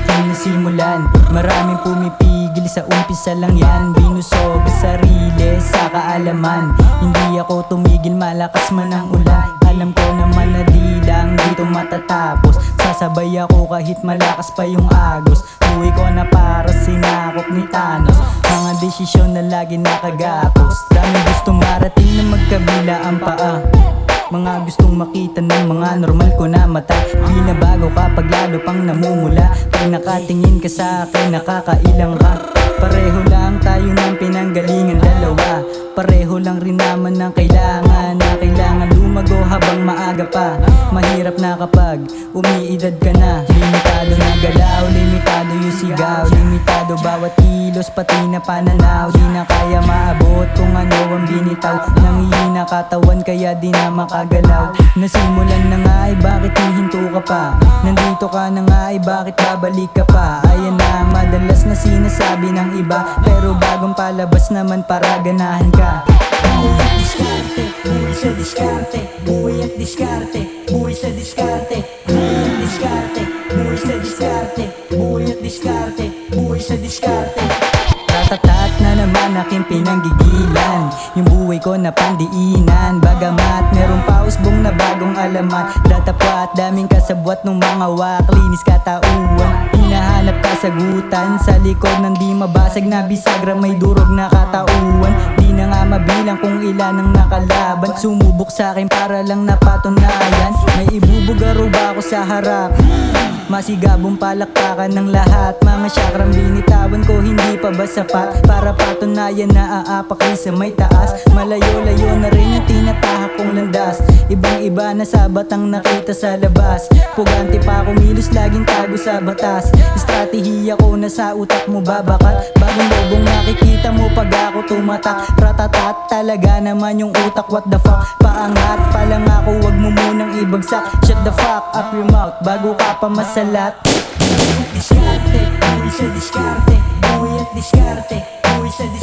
aking nasimulan. Maraming pumipigil, sa umpisa lang yan. Binusog ang sarili sa kaalaman. Hindi ako tumigil, malakas man ang ulan. Alam ko naman na di lang dito matatapos. Sasabay ako kahit malakas pa yung agos. Buhay ko na para sinakop ni Thanos. Mga desisyon na lagi nakagapos. Daming gusto marating na magkabila ang paa. Mga gustong makita ng mga normal ko na mata. Binabago ka pag lalo pang namumula. Pag nakatingin ka sa akin, nakakailang ka. Pareho lang tayo ng pinanggalingan dalawa. Pareho lang rin naman ng kailangan. Na kailangan lumago habang maaga pa. Mahirap na kapag umiidad ka na. Limitado na galaw, limitado yung sigaw. Limitado bawat kilos, pati na pananaw. Di na kaya maabot kung ano ang binitaw. Nangihina katawan kaya di na makagalaw. Nasimulan na nga ay bakit hihinto ka pa? Nandito ka na nga ay bakit babalik ka pa? Ayan na madalas na sinasabi ng iba. Pero bagong palabas naman para ganahan ka. Buhay at diskarte, buhay sa diskarte. Buhay at diskarte, buhay sa diskarte. Buhay at diskarte, buhay sa diskarte. Buhay at diskarte, buhay sa diskarte. Ratatat na naman aking pinanggigilan. Yung buhay ko na pandiinan. Bagamat meron pa usbong na bagong alaman. Datapat daming kasabwat ng mga waklinis katauhan. Hinahanap kasagutan sa likod ng di mabasag na bisagra. May durog na katauhan. Di na nga mabilang kung ilan ang nakalaban. Sumubok sa akin para lang napatunayan. May ibubugaro ba ako sa harap? Masigabong palakpakan ng lahat. Mga syakrang binitawan ko hindi pa ba sapat? Para patunayan na aapak rin sa may taas. Malayo-layo na rin yung tinatahak kong landas. Ibang iba na sabat ang nakita sa labas. Pugante pa kumilos, laging tago sa batas. Estratehiya ko na sa utak mo babakat. Bagong lobong nakikita mo pag ako tumatak. Ratatat talaga naman yung utak, what the fuck? Paangat pa lang ako, wag mo munang ibagsak. Shut the fuck up your mouth bago ka pa masalat. Buhay at diskarte, buhay sa diskarte. Buhay at diskarte, buhay sa diskarte.